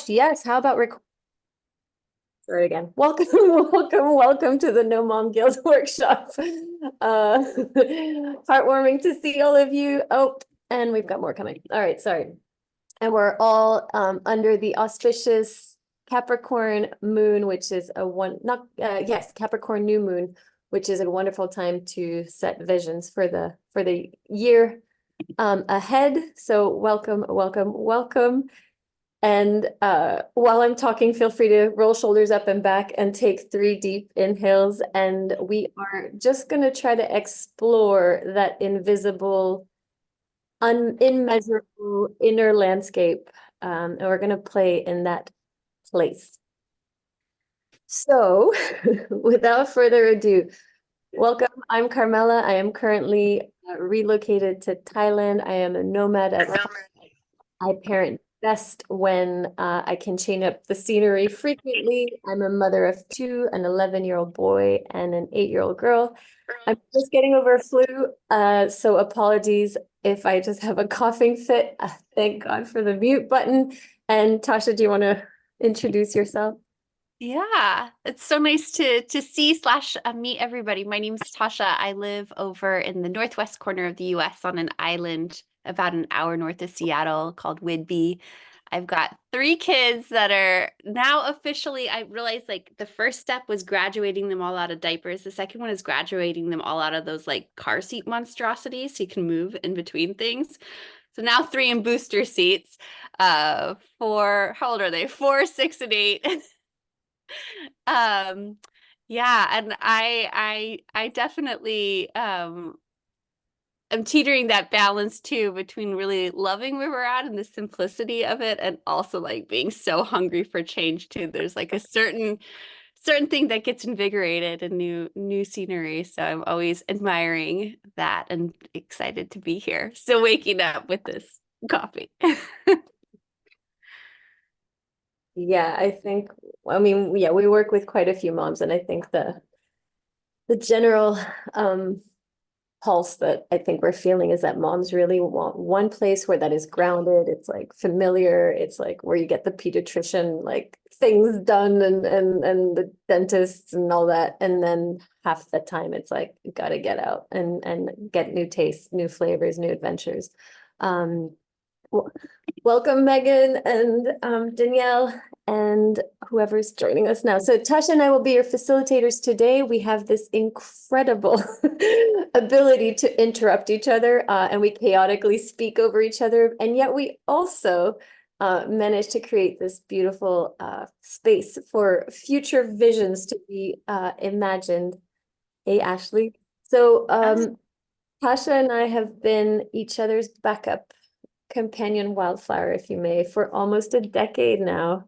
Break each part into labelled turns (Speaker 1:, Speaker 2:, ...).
Speaker 1: gosh, yes. How about sorry again. Welcome, welcome to the No Mom Guilt workshop. Heartwarming to see all of you. Oh, and we've got more coming. All right, sorry. And we're all under the auspicious Capricorn moon, which is Capricorn new moon, which is a wonderful time to set visions for the year ahead. So welcome, welcome, welcome. And while I'm talking, feel free to roll shoulders up and back and take 3 deep inhales. And we are just going to try to explore that invisible, immeasurable inner landscape. And we're going to play in that place. So without further ado, welcome. I'm Carmela. I am currently relocated to Thailand. I am a nomad at I parent best when I can change up the scenery frequently. I'm a mother of 2, an 11-year-old boy and an 8-year-old girl. I'm just getting over a flu, so apologies if I just have a coughing fit. Thank God for the mute button. And Tasha, do you want to introduce yourself?
Speaker 2: Yeah, it's so nice to see slash meet everybody. My name's Tasha. I live over in the northwest corner of the US on an island about an hour north of Seattle called Whidbey. I've got 3 kids that are now officially, I realized like the first step was graduating them all out of diapers. The second one is graduating them all out of those like car seat monstrosities so you can move in between things. So now 3 in booster seats. 4, how old are they? 4, 6, and 8. Um, yeah, and I definitely am teetering that balance too between really loving where we're at and the simplicity of it and also like being so hungry for change too. There's like a certain thing that gets invigorated and new scenery. So I'm always admiring that and excited to be here. Still waking up with this coffee.
Speaker 1: Yeah, I mean, yeah, we work with quite a few moms, and I think the general pulse that I think we're feeling is that moms really want one place where that is grounded. It's like familiar. It's like where you get the pediatrician like things done and the dentists and all that. And then half the time it's like you gotta get out and get new tastes, new flavors, new adventures. Um, Welcome, Megan and Danielle and whoever's joining us now. So Tasha and I will be your facilitators today. We have this incredible ability to interrupt each other and we chaotically speak over each other. And yet we also manage to create this beautiful space for future visions to be imagined. Hey, Ashley. So Tasha and I have been each other's backup companion wildflower, if you may, for almost a decade now.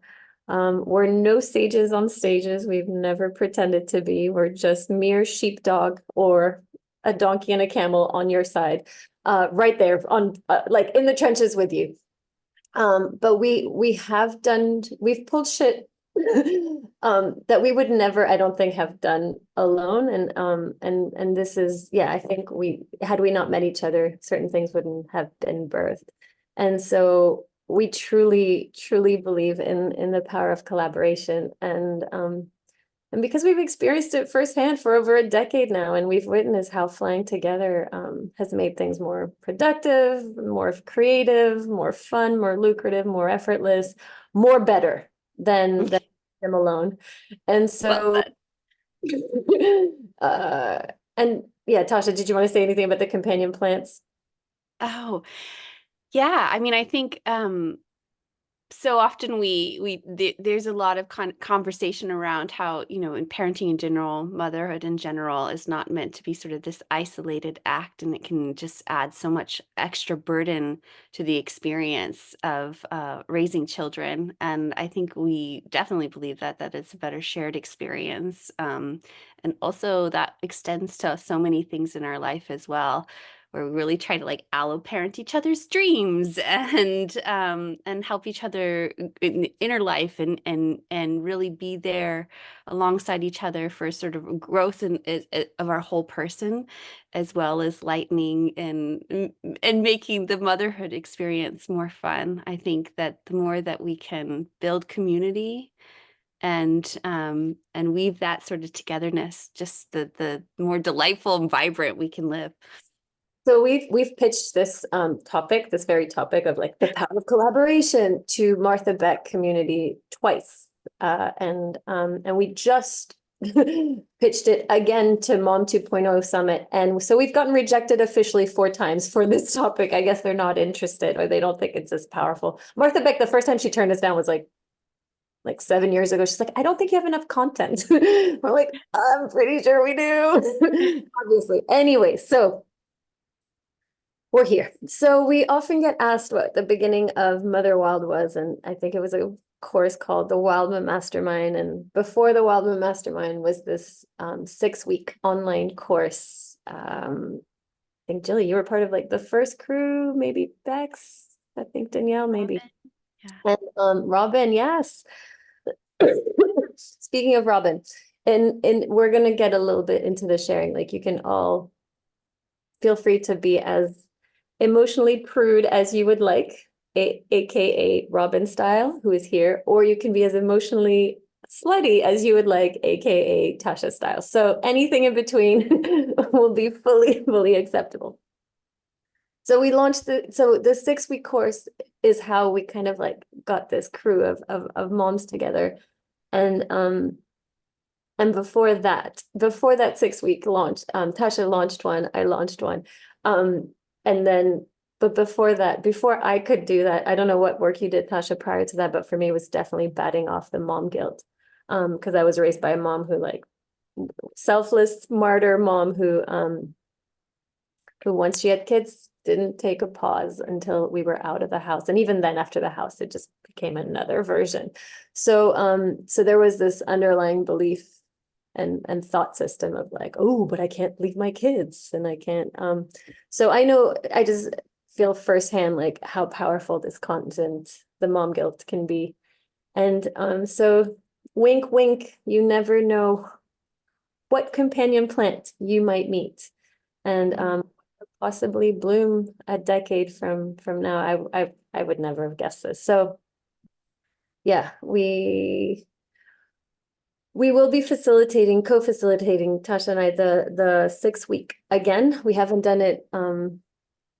Speaker 1: We're no sages on stages. We've never pretended to be. We're just mere sheepdog or a donkey and a camel on your side, right there on like in the trenches with you. But we've pulled shit that we would never, I don't think, have done alone. And this is, yeah, I think had we not met each other, certain things wouldn't have been birthed. And so we truly, truly believe in the power of collaboration. And because we've experienced it firsthand for over a decade now, and we've witnessed how flying together has made things more productive, more creative, more fun, more lucrative, more effortless, more better than them alone. And
Speaker 2: Well
Speaker 1: so,
Speaker 2: said.
Speaker 1: uh, and yeah, Tasha, did you want to say anything about the companion plants?
Speaker 2: Oh, yeah. I mean, I think so often there's a lot of conversation around how, in parenting in general, motherhood in general is not meant to be sort of this isolated act, and it can just add so much extra burden to the experience of raising children. And I think we definitely believe that it's a better shared experience. And also that extends to so many things in our life as well. where we really try to like allo-parent each other's dreams and help each other in inner life and really be there alongside each other for sort of growth of our whole person, as well as lightening and making the motherhood experience more fun. I think that the more that we can build community and weave that sort of togetherness, just the more delightful and vibrant we can live.
Speaker 1: So we've pitched this topic, this very topic of like the power of collaboration to Martha Beck community twice. And we just pitched it again to Mom 2.0 Summit. And so we've gotten rejected officially 4 times for this topic. I guess they're not interested or they don't think it's as powerful. Martha Beck, the first time she turned us down was like 7 years ago. She's like, I don't think you have enough content. We're like, I'm pretty sure we do. Obviously. Anyway, so we're here. So we often get asked what the beginning of Mother Wild was, and I think it was a course called the Wildman Mastermind. And before the Wildman Mastermind was this 6-week online course. I think Jilly, you were part of like the first crew, maybe Bex, I think Danielle, maybe.
Speaker 2: Yeah.
Speaker 1: And Robin, yes. Speaking of Robin, and we're gonna get a little bit into the sharing. Like you can all feel free to be as emotionally prude as you would like, aka Robin style, who is here, or you can be as emotionally slutty as you would like, aka Tasha style. So anything in between will be fully acceptable. So we launched the 6-week course is how we kind of like got this crew of moms together. And before that 6-week launch, Tasha launched one, I launched one. And then, but before that, before I could do that, I don't know what work you did, Tasha, prior to that, but for me, it was definitely batting off the mom guilt. Because I was raised by a mom who like selfless martyr mom who once she had kids, didn't take a pause until we were out of the house. And even then after the house, it just became another version. So so there was this underlying belief and thought system of like, oh, but I can't leave my kids and I can't. So I know I just feel firsthand like how powerful this content, the mom guilt can be. And so wink, wink, you never know what companion plant you might meet. And possibly bloom a decade from now. I would never have guessed this. So yeah, we will be co-facilitating Tasha and I the 6-week again. We haven't done it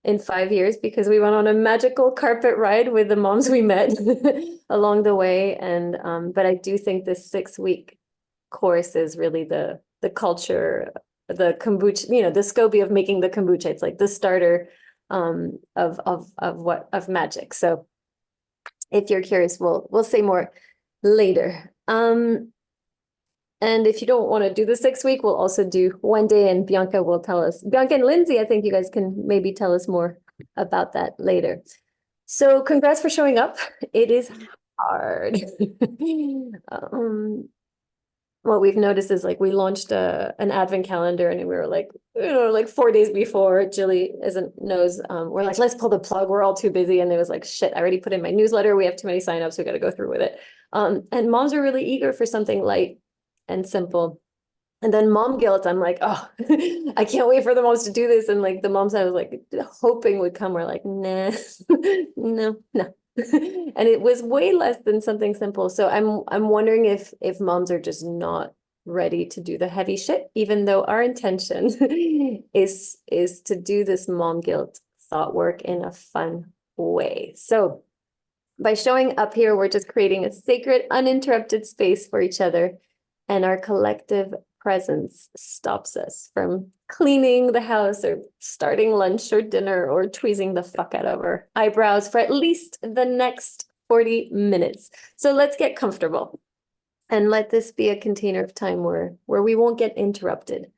Speaker 1: in 5 years because we went on a magical carpet ride with the moms we met along the way. And but I do think this 6-week course is really the culture, the kombucha, the SCOBY of making the kombucha. It's like the starter of magic. So if you're curious, we'll say more later. And if you don't want to do the 6-week, we'll also do one day, and Bianca will tell us. Bianca and Lindsay, I think you guys can maybe tell us more about that later. So congrats for showing up. It is hard. What we've noticed is like we launched an advent calendar and we were like, like 4 days before, Jilly knows, we're like, let's pull the plug. We're all too busy. And it was like, shit, I already put in my newsletter. We have too many signups. We got to go through with it. And moms are really eager for something light and simple. And then mom guilt, I'm like, oh, I can't wait for the moms to do this. And like the moms I was like hoping would come, we're like, nah, no. And it was way less than something simple. So I'm wondering if moms are just not ready to do the heavy shit, even though our intention is to do this mom guilt thought work in a fun way. So by showing up here, we're just creating a sacred, uninterrupted space for each other, and our collective presence stops us from cleaning the house or starting lunch or dinner or tweezing the fuck out of our eyebrows for at least the next 40 minutes. So let's get comfortable and let this be a container of time where we won't get interrupted.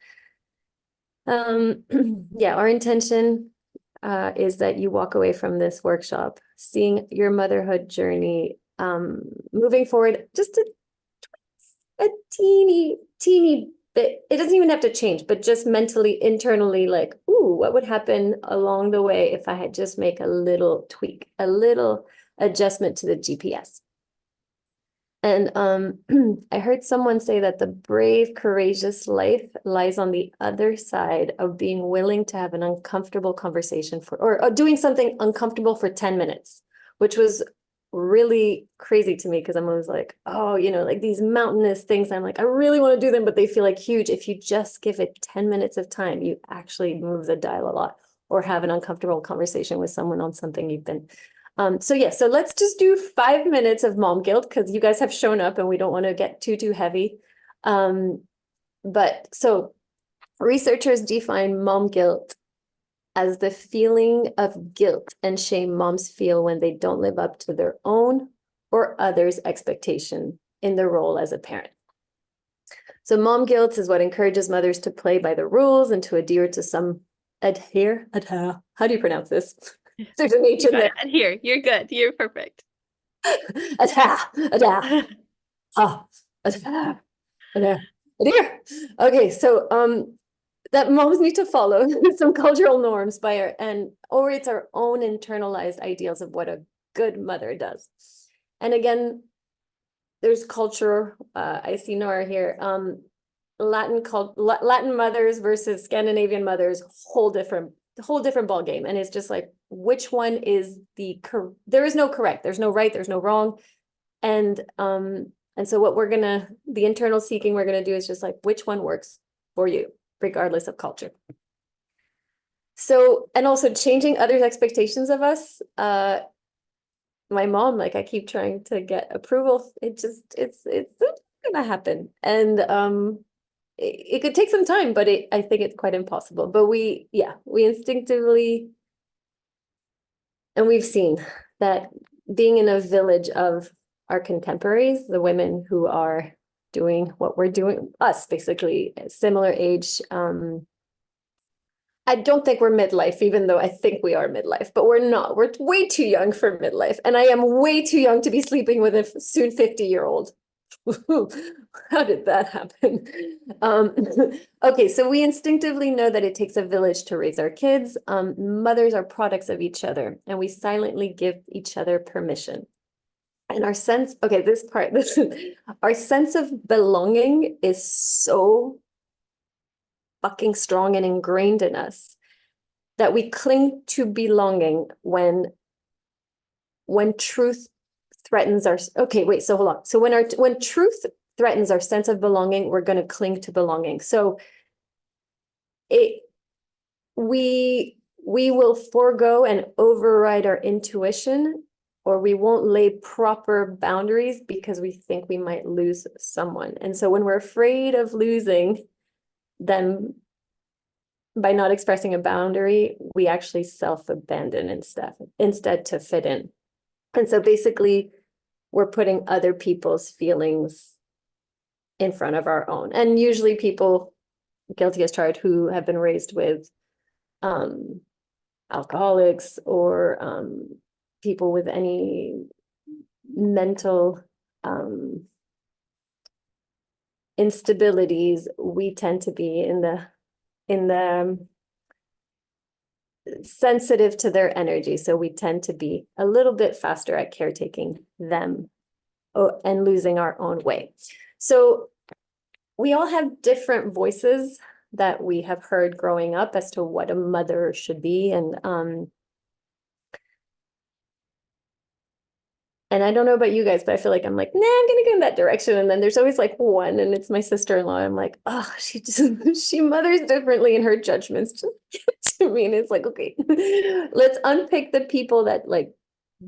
Speaker 1: Yeah, our intention is that you walk away from this workshop seeing your motherhood journey moving forward just a teeny it doesn't even have to change, but just mentally, internally, like, ooh, what would happen along the way if I had just make a little tweak, a little adjustment to the GPS. And I heard someone say that the brave, courageous life lies on the other side of being willing to have an uncomfortable conversation or doing something uncomfortable for 10 minutes, which was really crazy to me because I'm always like, oh, like these mountainous things. I'm like, I really want to do them, but they feel like huge. If you just give it 10 minutes of time, you actually move the dial a lot or have an uncomfortable conversation with someone on something you've been so yeah, so let's just do 5 minutes of mom guilt because you guys have shown up and we don't want to get too heavy. But so researchers define mom guilt as the feeling of guilt and shame moms feel when they don't live up to their own or others' expectation in their role as a parent. So mom guilt is what encourages mothers to play by the rules and to adhere. How do you pronounce this? There's an H in there.
Speaker 2: Adhere. You're good. You're perfect.
Speaker 1: Adhere. Ah, adhere. Adhere. Okay, so that moms need to follow some cultural norms or it's our own internalized ideals of what a good mother does. And again, there's culture. I see Nora here. Latin mothers versus Scandinavian mothers, whole different ball game. And it's just like, which one is there is no correct, there's no right, there's no wrong. And so the internal seeking we're gonna do is just like, which one works for you, regardless of culture. So, and also changing others' expectations of us. My mom, like I keep trying to get approval. It's not gonna happen. And it could take some time, but I think it's quite impossible. But we instinctively, and we've seen that being in a village of our contemporaries, the women who are doing what we're doing, us basically, similar age. I don't think we're midlife, even though I think we are midlife, but we're not. We're way too young for midlife. And I am way too young to be sleeping with a soon 50-year-old. How did that happen? Okay, so we instinctively know that it takes a village to raise our kids. Mothers are products of each other, and we silently give each other permission. And our sense of belonging is so fucking strong and ingrained in us that we cling to belonging when truth threatens our hold on. So when truth threatens our sense of belonging, we're going to cling to belonging. So we will forego and override our intuition, or we won't lay proper boundaries because we think we might lose someone. And so when we're afraid of losing them by not expressing a boundary, we actually self-abandon instead to fit in. And so basically, we're putting other people's feelings in front of our own. And usually people guilty as charged who have been raised with alcoholics or people with any mental instabilities, we tend to be in the sensitive to their energy. So we tend to be a little bit faster at caretaking them and losing our own way. So we all have different voices that we have heard growing up as to what a mother should be. And I don't know about you guys, but I feel like I'm like, nah, I'm gonna go in that direction. And then there's always like one, and it's my sister-in-law. I'm like, oh, she mothers differently in her judgments just to me. And it's like, okay, let's unpick the people that like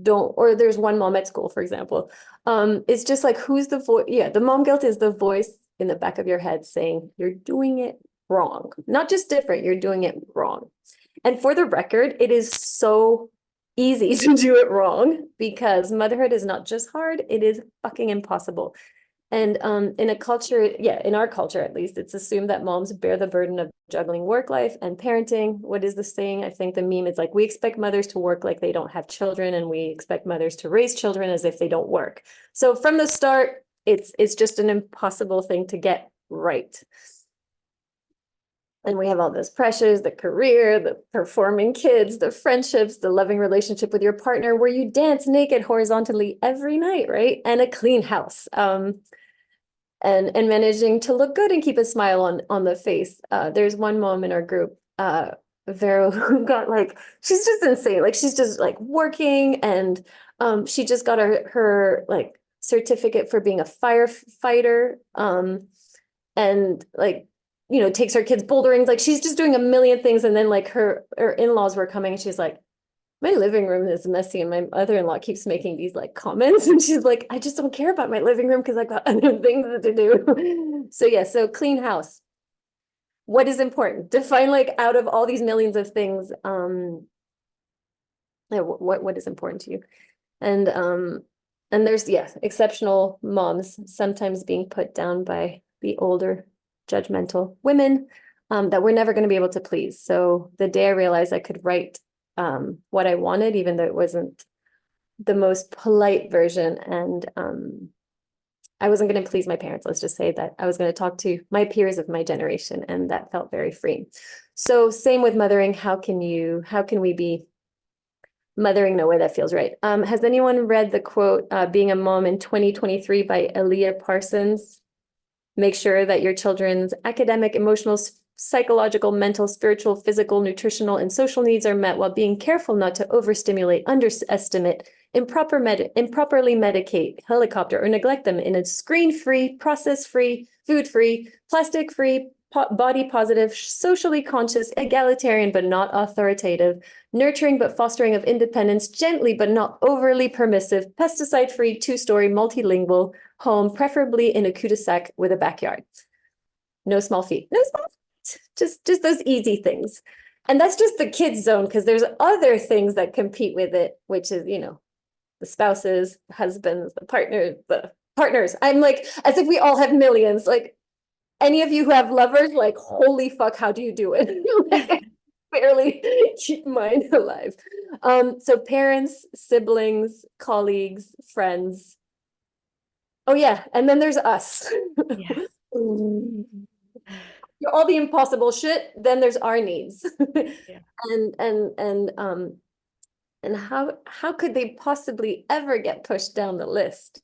Speaker 1: don't, or there's one mom at school, for example. It's just like, who's the voice? Yeah, the mom guilt is the voice in the back of your head saying you're doing it wrong, not just different, you're doing it wrong. And for the record, it is so easy to do it wrong because motherhood is not just hard, it is fucking impossible. And in a culture, in our culture at least, it's assumed that moms bear the burden of juggling work life and parenting. What is the saying? I think the meme is like, we expect mothers to work like they don't have children, and we expect mothers to raise children as if they don't work. So from the start, it's just an impossible thing to get right. And we have all those pressures, the career, the performing kids, the friendships, the loving relationship with your partner where you dance naked horizontally every night, right? And a clean house. And managing to look good and keep a smile on the face. There's one mom in our group, Vero, who got like, she's just insane. Like she's just like working, and she just got her like certificate for being a firefighter. And like, you know, takes her kids bouldering. Like she's just doing a million things. And then like her in-laws were coming and she's like, my living room is messy and my mother-in-law keeps making these like comments, and she's like, I just don't care about my living room because I've got other things to do. So yeah, so clean house. What is important? Define like out of all these millions of things, yeah, what is important to you? And there's, yeah, exceptional moms sometimes being put down by the older judgmental women that we're never going to be able to please. So the day I realized I could write what I wanted, even though it wasn't the most polite version, and I wasn't going to please my parents. Let's just say that I was going to talk to my peers of my generation, and that felt very freeing. So same with mothering. How can we be mothering in a way that feels right? Has anyone read the quote, Being a Mom in 2023 by Aaliyah Parsons? Make sure that your children's academic, emotional, psychological, mental, spiritual, physical, nutritional, and social needs are met while being careful not to overstimulate, underestimate, improperly medicate, helicopter, or neglect them in a screen-free, process-free, food-free, plastic-free, body positive, socially conscious, egalitarian but not authoritative, nurturing but fostering of independence, gently but not overly permissive, pesticide-free, two-story, multilingual home, preferably in a cul-de-sac with a backyard. No small feet. No small feet. Just those easy things. And that's just the kids zone, because there's other things that compete with it, which is, you know, the spouses, the husbands, the partners. I'm like, as if we all have millions. Like, any of you who have lovers, like, holy fuck, how do you do it? Like, I barely keep mine alive. So parents, siblings, colleagues, friends. Oh yeah, and then there's us.
Speaker 2: Yeah.
Speaker 1: All the impossible shit, then there's our needs.
Speaker 2: Yeah.
Speaker 1: And how could they possibly ever get pushed down the list?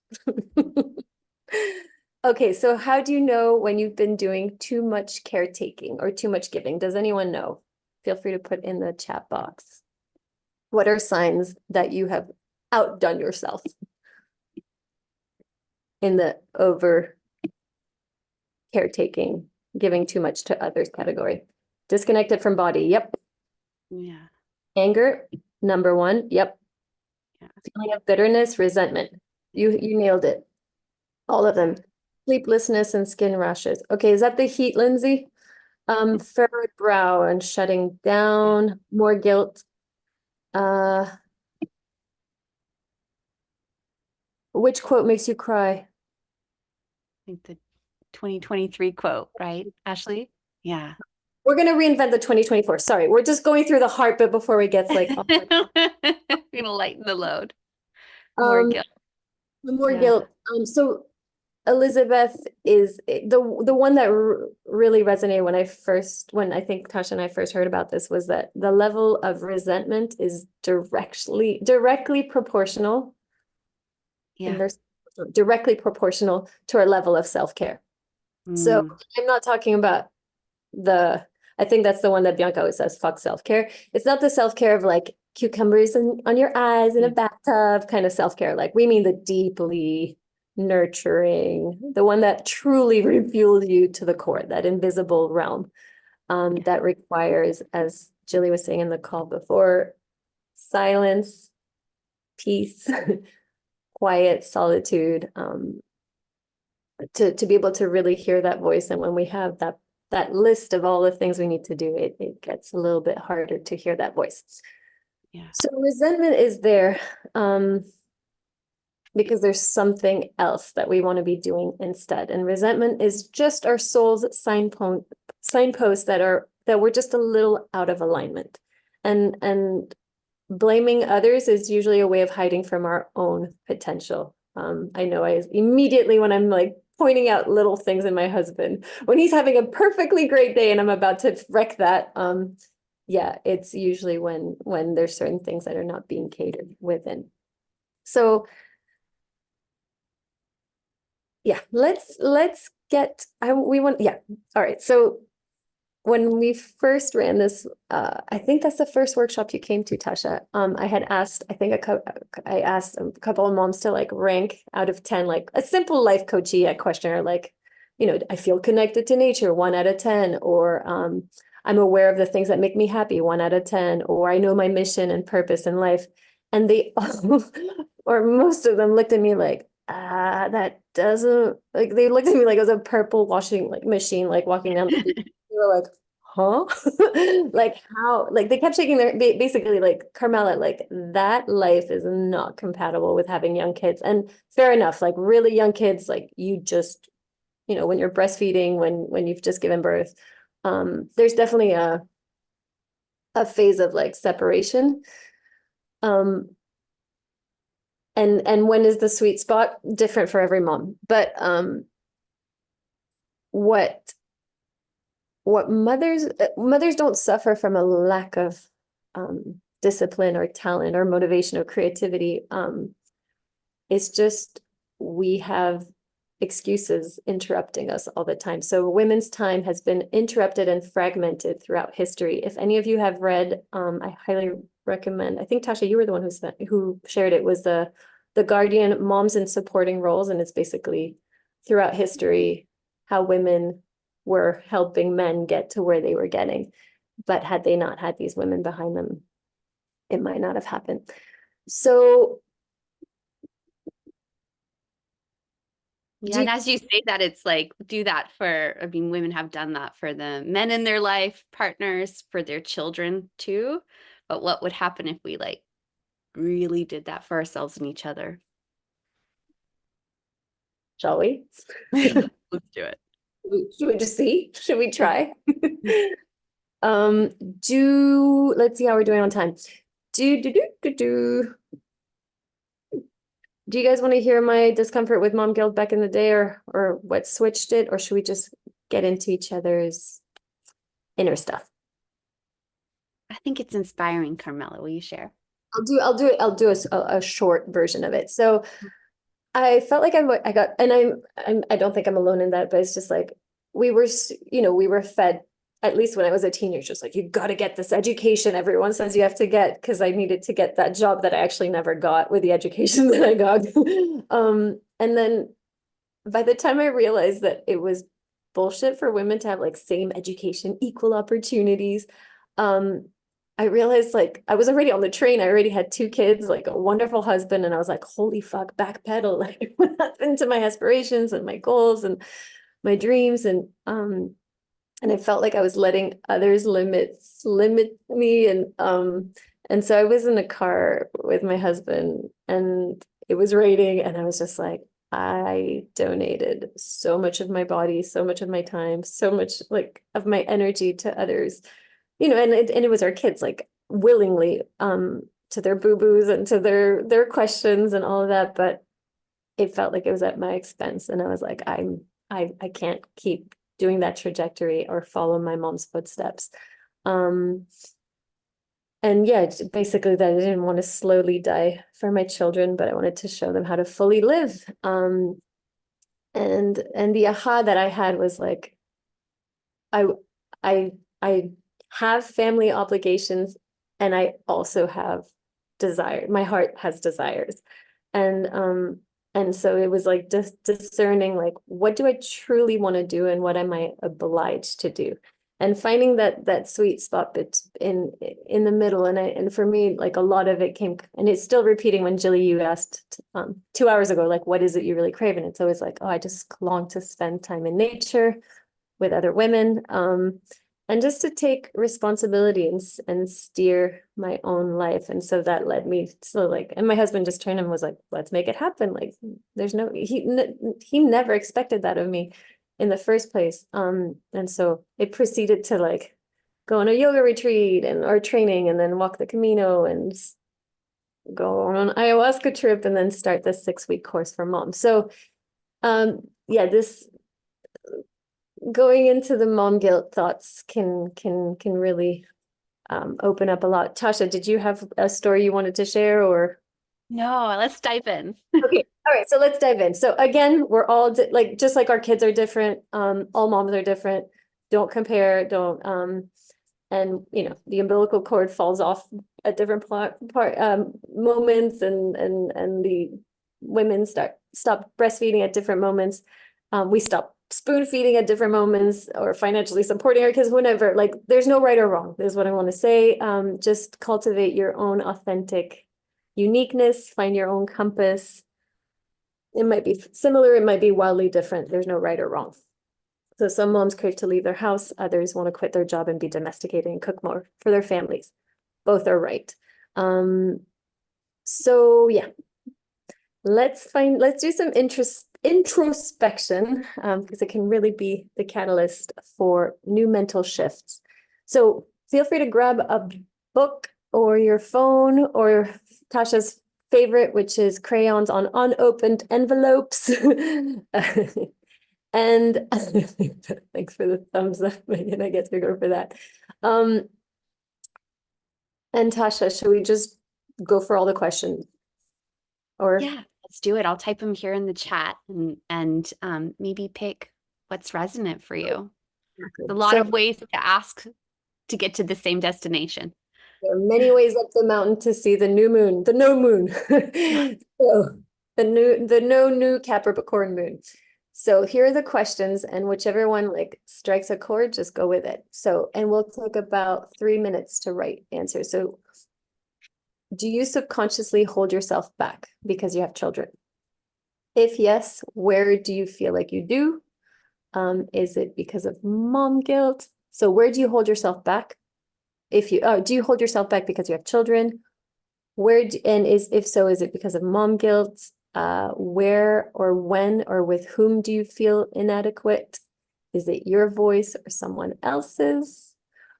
Speaker 1: Okay, so how do you know when you've been doing too much caretaking or too much giving? Does anyone know? Feel free to put in the chat box. What are signs that you have outdone yourself in the over caretaking, giving too much to others category? Disconnected from body. Yep.
Speaker 2: Yeah.
Speaker 1: Anger, number one. Yep.
Speaker 2: Yeah.
Speaker 1: Feeling of bitterness, resentment. You nailed it. All of them. Sleeplessness and skin rashes. Okay, is that the heat, Lindsay? Furrowed brow and shutting down, more guilt. Which quote makes you cry?
Speaker 2: I think the 2023 quote, right, Ashley? Yeah.
Speaker 1: We're gonna reinvent the 2024. Sorry, we're just going through the heart bit before we get like
Speaker 2: Gonna lighten the load. More
Speaker 1: um
Speaker 2: guilt.
Speaker 1: more
Speaker 2: Yeah.
Speaker 1: guilt. So Elizabeth is the one that really resonated when I think Tasha and I first heard about this, was that the level of resentment is directly proportional,
Speaker 2: Yeah.
Speaker 1: and there's directly proportional to our level of self-care. So
Speaker 2: Mm.
Speaker 1: I'm not talking about I think that's the one that Bianca always says, fuck self-care. It's not the self-care of like cucumbers on your eyes in a bathtub kind of self-care. Like, we mean the deeply nurturing, the one that truly refuels you to the core, that invisible realm that requires, as Jilly was saying in the call before, silence, peace, quiet, solitude, to be able to really hear that voice. And when we have that list of all the things we need to do, it gets a little bit harder to hear that voice.
Speaker 2: Yeah.
Speaker 1: So resentment is there because there's something else that we want to be doing instead. And resentment is just our soul's signposts that we're just a little out of alignment. And blaming others is usually a way of hiding from our own potential. I know immediately when I'm like pointing out little things in my husband when he's having a perfectly great day and I'm about to wreck that. Yeah, it's usually when there's certain things that are not being catered within. So yeah, let's get we want yeah. All right. So when we first ran this, I think that's the first workshop you came to, Tasha. I had asked, I asked a couple of moms to like rank out of 10, like a simple life coaching questionnaire, like, I feel connected to nature, 1 out of 10, or I'm aware of the things that make me happy, 1 out of 10, or I know my mission and purpose in life. And they all, or most of them looked at me like, that doesn't, like, they looked at me like it was a purple washing like machine, like walking down the street. They were like, huh? Like how, like they kept shaking their, basically like, Carmela, like that life is not compatible with having young kids. And fair enough, like really young kids, like you just, when you're breastfeeding, when you've just given birth, there's definitely a phase of like separation. Um, and when is the sweet spot? Different for every mom. But what mothers don't suffer from a lack of discipline or talent or motivation or creativity. It's just we have excuses interrupting us all the time. So women's time has been interrupted and fragmented throughout history. If any of you have read, I highly recommend, I think Tasha, you were the one who shared it, was the Guardian Moms in Supporting Roles. And it's basically throughout history how women were helping men get to where they were getting. But had they not had these women behind them, it might not have happened. So
Speaker 2: Yeah, and as you say that, it's like do that for, I mean, women have done that for the men in their life, partners, for their children too. But what would happen if we like really did that for ourselves and each other?
Speaker 1: shall we?
Speaker 2: Let's do it.
Speaker 1: Should we just see? Should we try? Let's see how we're doing on time. Do you guys want to hear my discomfort with mom guilt back in the day, or what switched it, or should we just get into each other's inner stuff?
Speaker 2: I think it's inspiring, Carmela. Will you share?
Speaker 1: I'll do a short version of it. So I felt like I got, and I don't think I'm alone in that, but it's just like we were, we were fed, at least when I was a teenager, just like, you got to get this education everyone says you have to get, because I needed to get that job that I actually never got with the education that I got. And then by the time I realized that it was bullshit for women to have like same education, equal opportunities, um, I realized like I was already on the train. I already had 2 kids, like a wonderful husband, and I was like, holy fuck, backpedal. Like what happened to my aspirations and my goals and my dreams? And I felt like I was letting others limit me. And so I was in a car with my husband and it was raining, and I was just like, I donated so much of my body, so much of my time, so much like of my energy to others, and it was our kids, like willingly, to their boo-boos and to their questions and all of that, but it felt like it was at my expense. And I was like, I can't keep doing that trajectory or follow my mom's footsteps. And yeah, basically that I didn't want to slowly die for my children, but I wanted to show them how to fully live. And the aha that I had was like, I I I have family obligations, and I also have desire. My heart has desires. And so it was like just discerning, like, what do I truly want to do and what am I obliged to do? And finding that sweet spot in the middle. And for me, like a lot of it came, and it's still repeating when Jilly, you asked 2 hours ago, like, what is it you really crave? And it's always like, oh, I just long to spend time in nature with other women, and just to take responsibility and steer my own life. And so that led me to like, and my husband just turned and was like, let's make it happen. Like there's no, he never expected that of me in the first place. And so it proceeded to like go on a yoga retreat and or training, and then walk the Camino and go on an ayahuasca trip, and then start this 6-week course for mom. So Yeah, this going into the mom guilt thoughts can really open up a lot. Tasha, did you have a story you wanted to share or?
Speaker 2: No, let's dive in.
Speaker 1: Okay, all right, so let's dive in. So again, we're all like just like our kids are different, all moms are different. Don't compare, don't and the umbilical cord falls off at different part moments and the women stop breastfeeding at different moments. We stop spoon feeding at different moments or financially supporting our kids, whenever. Like there's no right or wrong, is what I want to say. Just cultivate your own authentic uniqueness, find your own compass. It might be similar, it might be wildly different. There's no right or wrong. So some moms crave to leave their house, others want to quit their job and be domesticated and cook more for their families. Both are right. So yeah, let's do some introspection, because it can really be the catalyst for new mental shifts. So feel free to grab a book or your phone or Tasha's favorite, which is crayons on unopened envelopes. And thanks for the thumbs up, Megan. I guess we go for that. And Tasha, should we just go for all the questions? Or
Speaker 2: Yeah, let's do it. I'll type them here in the chat and maybe pick what's resonant for you. A lot
Speaker 1: so
Speaker 2: of ways to ask to get to the same destination.
Speaker 1: there are many ways up the mountain to see the new moon, the no moon. So the no new Capricorn moon. So here are the questions, and whichever one like strikes a chord, just go with it. So, and we'll take about 3 minutes to write answers. So do you subconsciously hold yourself back because you have children? If yes, where do you feel like you do? Is it because of mom guilt? So where do you hold yourself back? If you do you hold yourself back because you have children? And if so, is it because of mom guilt? Where or when or with whom do you feel inadequate? Is it your voice or someone else's?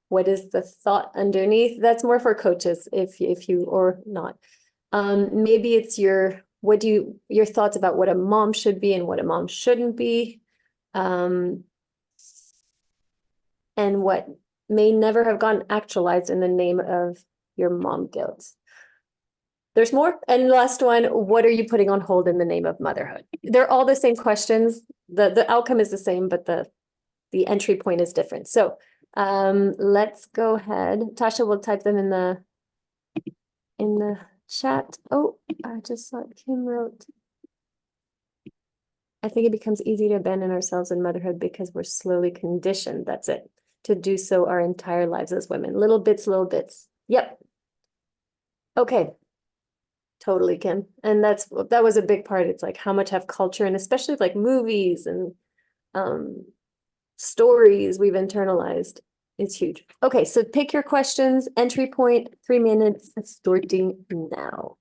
Speaker 1: What is the thought underneath? That's more for coaches if you or not. Maybe it's your thoughts about what a mom should be and what a mom shouldn't be. And what may never have gotten actualized in the name of your mom guilt. There's more. And last one, what are you putting on hold in the name of motherhood? They're all the same questions. The outcome is the same, but the entry point is different. So let's go ahead. Tasha will type them in the chat. Oh, I just saw Kim wrote. I think it becomes easy to abandon ourselves in motherhood because we're slowly conditioned. That's it. To do so our entire lives as women. Little bits, little bits. Yep. Okay. Totally, Kim. And that was a big part. It's like how much have culture and especially like movies and stories we've internalized. It's huge. Okay, so pick your questions. Entry point, 3 minutes, starting now.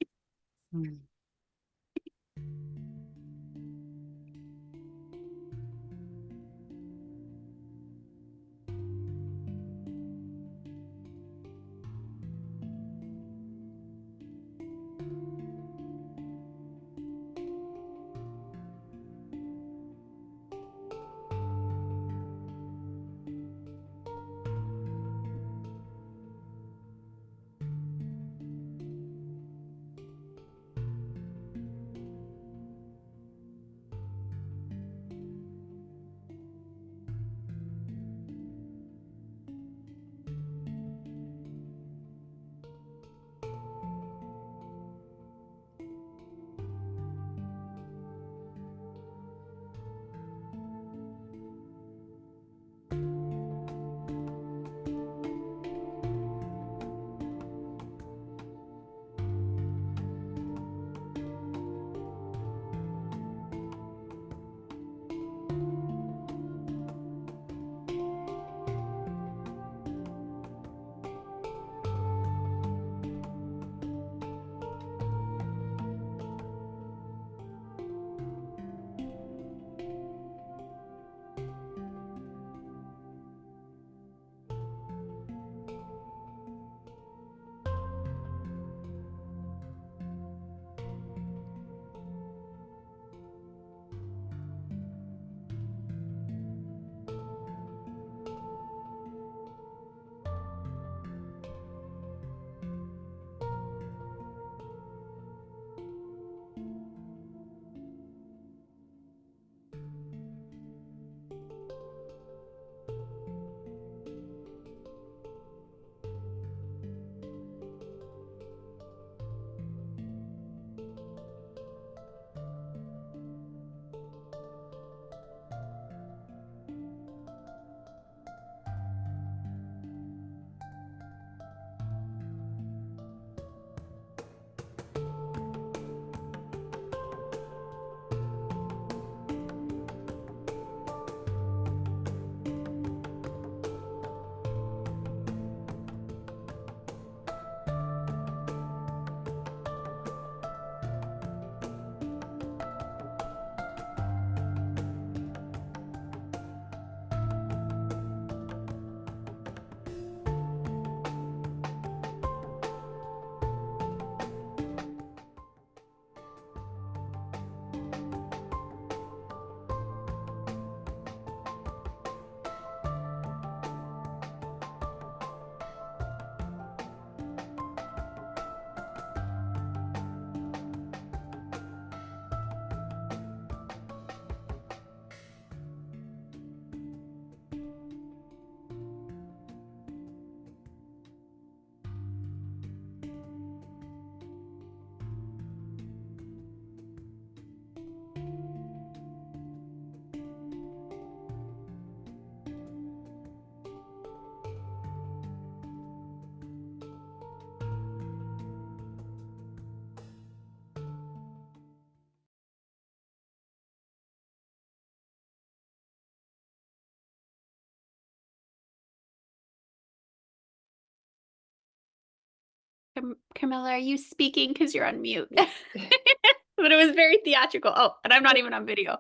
Speaker 2: Carmela, are you speaking? Because you're on mute. But it was very theatrical. Oh, and I'm not even on video.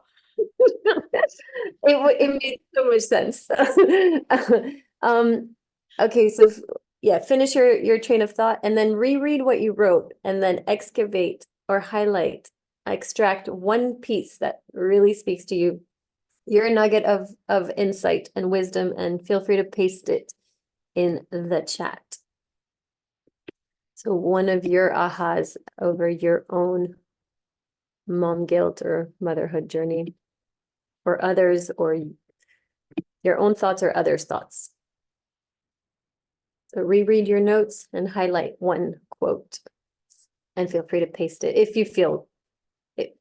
Speaker 1: It made so much sense. Okay, so yeah, finish your train of thought and then reread what you wrote and then excavate or highlight, extract one piece that really speaks to you, your nugget of insight and wisdom, and feel free to paste it in the chat. So one of your ahas over your own mom guilt or motherhood journey, or others, or your own thoughts or others' thoughts. So reread your notes and highlight one quote and feel free to paste it if you feel it.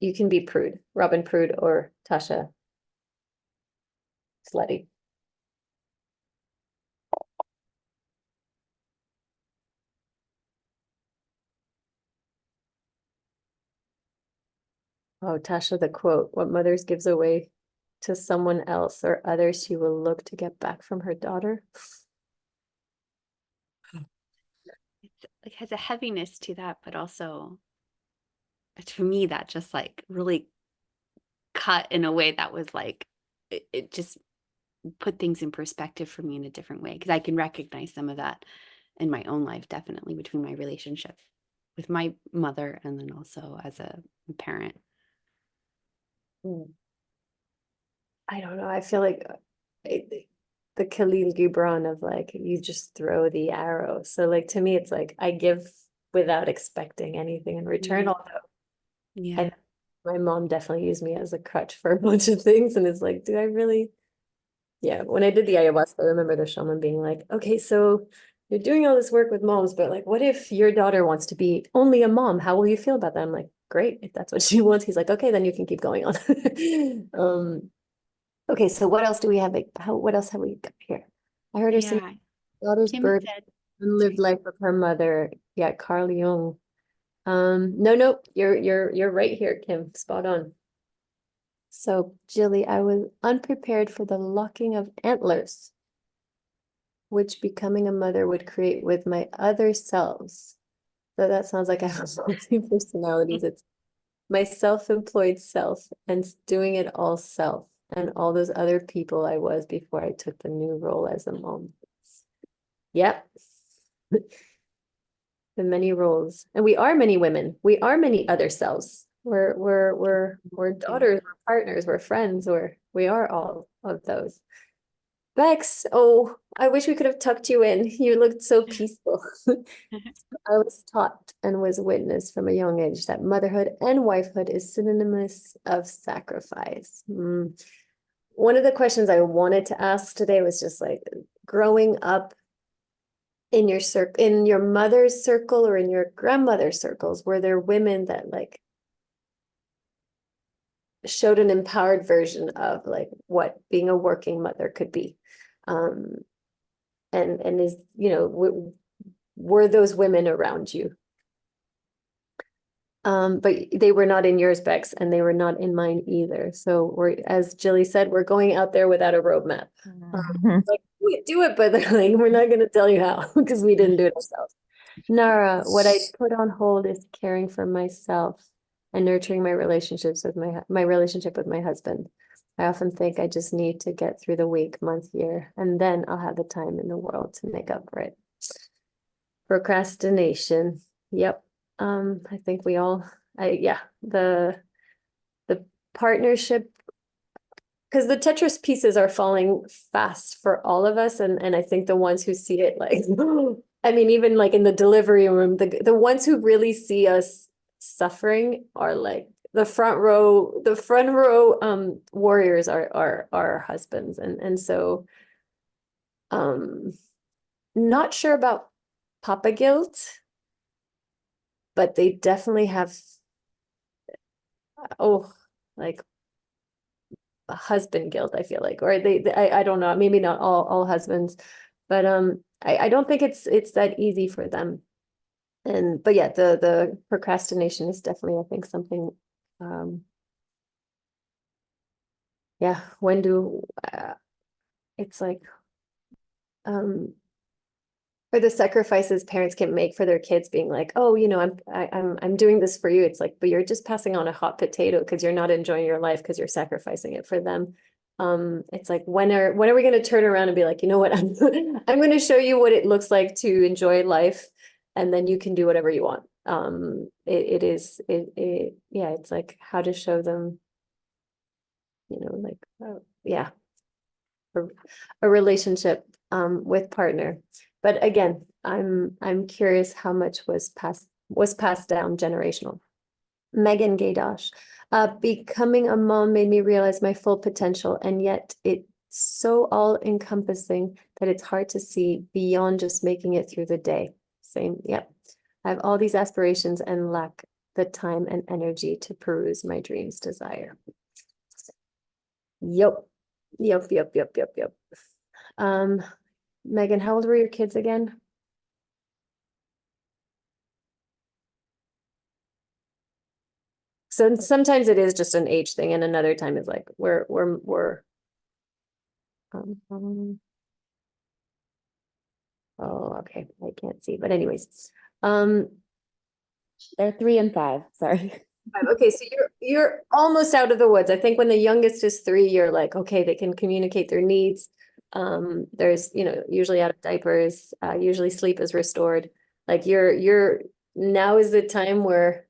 Speaker 1: You can be Prude, Robin Prude, or Tasha Sletty. Oh, Tasha, the quote, what mothers gives away to someone else or others she will look to get back from her daughter.
Speaker 2: It has a heaviness to that, but also to me, that just like really cut in a way that was like, it just put things in perspective for me in a different way. Because I can recognize some of that in my own life, definitely between my relationship with my mother and then also as a parent.
Speaker 1: I don't know. I feel like the Khalil Gibran of like, you just throw the arrow. So like, to me, it's like, I give without expecting anything in return. Although
Speaker 2: Yeah.
Speaker 1: my mom definitely used me as a crutch for a bunch of things. And it's like, do I really? Yeah, when I did the ayahuasca, I remember the shaman being like, okay, so you're doing all this work with moms, but like, what if your daughter wants to be only a mom? How will you feel about that? I'm like, great, if that's what she wants. He's like, okay, then you can keep going on. Okay, so what else do we have? What else have we got here? I heard her say
Speaker 2: Yeah.
Speaker 1: daughter's
Speaker 2: Kim
Speaker 1: birth
Speaker 2: said,
Speaker 1: and lived
Speaker 2: sorry.
Speaker 1: life with her mother. Yeah, Carl Jung. No, you're right here, Kim. Spot on. So, Jilly, I was unprepared for the locking of antlers, which becoming a mother would create with my other selves. So that sounds like I have multi personalities. It's my self-employed self and doing it all self and all those other people I was before I took the new role as a mom. Yep. The many roles. And we are many women. We are many other selves. We're daughters, we're partners, we're friends, we are all of those. Bex, oh, I wish we could have tucked you in. You looked so peaceful. I was taught and was witnessed from a young age that motherhood and wifehood is synonymous of sacrifice. One of the questions I wanted to ask today was just like growing up in your circle, in your mother's circle or in your grandmother's circles, were there women that like showed an empowered version of like what being a working mother could be? Um, and is, were those women around you? But they were not in yours, Bex, and they were not in mine either. So we're, as Jilly said, we're going out there without a roadmap. Like we do it, but like we're not going to tell you how because we didn't do it ourselves. Nara, what I put on hold is caring for myself and nurturing my relationships with my relationship with my husband. I often think I just need to get through the week, month, year, and then I'll have the time in the world to make up for it. Procrastination. Yep. I think we all, yeah, the partnership, because the Tetris pieces are falling fast for all of us, and I think the ones who see it like, I mean, even like in the delivery room, the ones who really see us suffering are like the front row warriors are our husbands, and so not sure about Papa guilt, but they definitely have, oh, like a husband guilt, I feel like, or I don't know, maybe not all husbands, but I don't think it's that easy for them. And but yeah, the procrastination is definitely, I think, something yeah, when do it's like or the sacrifices parents can make for their kids, being like, oh, I'm doing this for you. It's like, but you're just passing on a hot potato because you're not enjoying your life because you're sacrificing it for them. It's like, when are we going to turn around and be like, you know what, I'm going to show you what it looks like to enjoy life, and then you can do whatever you want. Yeah, it's like how to show them, like, yeah, a, a relationship with partner. But again, I'm curious how much was passed down generational. Megan Gaydosh, becoming a mom made me realize my full potential, and yet it's so all encompassing that it's hard to see beyond just making it through the day. Same, yep. I have all these aspirations and lack the time and energy to peruse my dreams' desire. Yep. Yep, yep, yep, yep, yep. Megan, how old were your kids again? So sometimes it is just an age thing, and another time is like we're um, oh, okay, I can't see, but anyways,
Speaker 3: They're 3 and 5. Sorry.
Speaker 1: okay, so you're almost out of the woods. I think when the youngest is 3, you're like, okay, they can communicate their needs. There's, usually out of diapers, usually sleep is restored. Like you're now is the time where,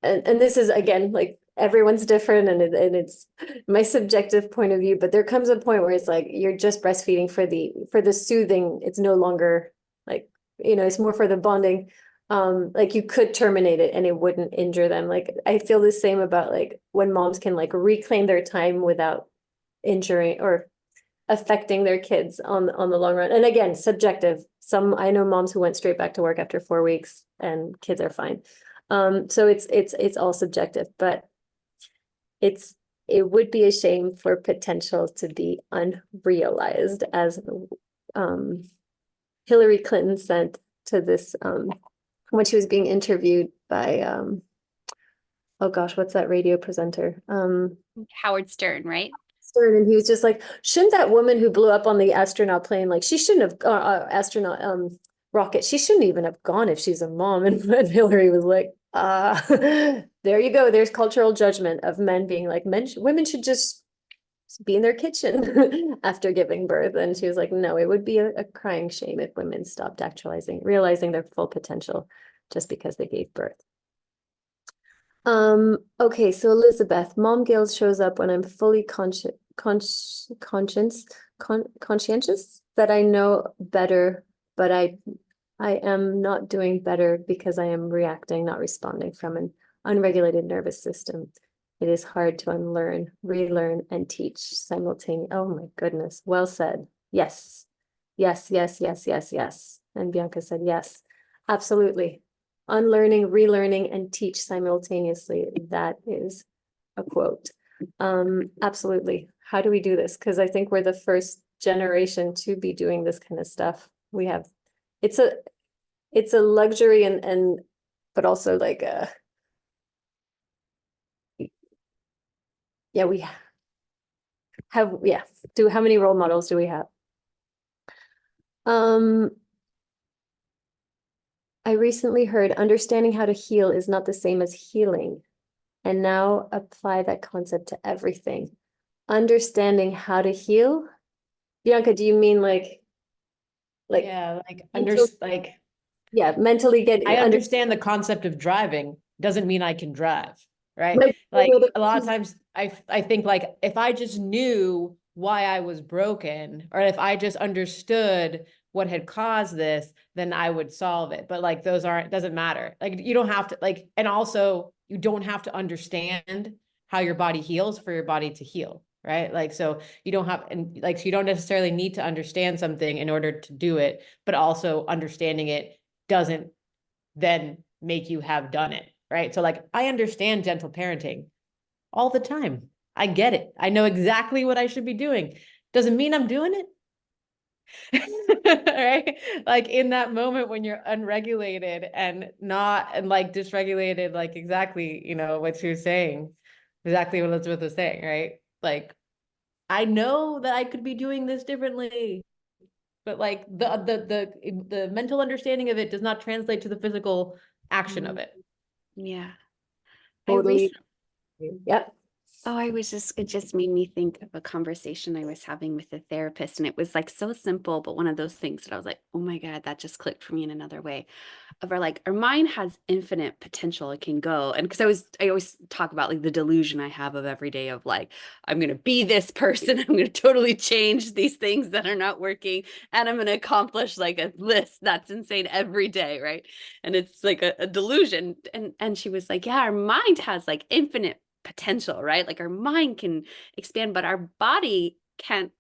Speaker 1: and this is again, like everyone's different, and it's my subjective point of view, but there comes a point where it's like you're just breastfeeding for the soothing. It's no longer like, it's more for the bonding. Like you could terminate it and it wouldn't injure them. Like I feel the same about like when moms can like reclaim their time without injuring or affecting their kids on the long run. And again, subjective. I know moms who went straight back to work after 4 weeks and kids are fine. So it's all subjective, but it would be a shame for potential to be unrealized, as Hillary Clinton said to this when she was being interviewed by oh gosh, what's that radio presenter?
Speaker 2: Howard Stern, right?
Speaker 1: Stern, and he was just like, shouldn't that woman who blew up on the astronaut plane, like she shouldn't have astronaut rocket, she shouldn't even have gone if she's a mom. And Hillary was like, there you go. There's cultural judgment of men being like, women should just be in their kitchen after giving birth. And she was like, no, it would be a crying shame if women stopped realizing their full potential just because they gave birth. Okay, so Elizabeth, mom guilt shows up when I'm fully conscientious that I know better, but I am not doing better because I am reacting, not responding from an unregulated nervous system. It is hard to unlearn, relearn, and teach simultaneously. Oh my goodness, well said. Yes, yes, yes, yes, yes, yes. And Bianca said yes, absolutely. Unlearning, relearning, and teach simultaneously. That is a quote. Absolutely. How do we do this? Because I think we're the first generation to be doing this kind of stuff. It's a luxury, and but also like yeah, we have, yeah. How many role models do we have? I recently heard understanding how to heal is not the same as healing, and now apply that concept to everything. Understanding how to heal. Bianca, do you mean like
Speaker 4: Yeah,
Speaker 1: mentally get
Speaker 4: I understand the concept of driving doesn't mean I can drive, right?
Speaker 1: Like,
Speaker 4: A lot of times I think like if I just knew why I was broken, or if I just understood what had caused this, then I would solve it. But like doesn't matter. Like you don't have to and also you don't have to understand how your body heals for your body to heal, right? Like so you don't have so you don't necessarily need to understand something in order to do it, but also understanding it doesn't then make you have done it, right? So like I understand gentle parenting all the time. I get it. I know exactly what I should be doing. Doesn't mean I'm doing it. Right? Like in that moment when you're unregulated and like dysregulated, like exactly, what she was saying, exactly what Elizabeth was saying, right? Like, I know that I could be doing this differently. but like the mental understanding of it does not translate to the physical action of it.
Speaker 2: Yeah.
Speaker 1: Totally. Yep.
Speaker 2: It just made me think of a conversation I was having with a therapist, and it was like so simple, but one of those things that I was like, oh my God, that just clicked for me in another way. Of our mind has infinite potential, it can go. And because I always talk about like the delusion I have of every day of like, I'm going to be this person, I'm going to totally change these things that are not working, and I'm going to accomplish like a list that's insane every day, right? And it's like a delusion. And she was like, yeah, our mind has like infinite potential, right? Like our mind can expand, but our body can't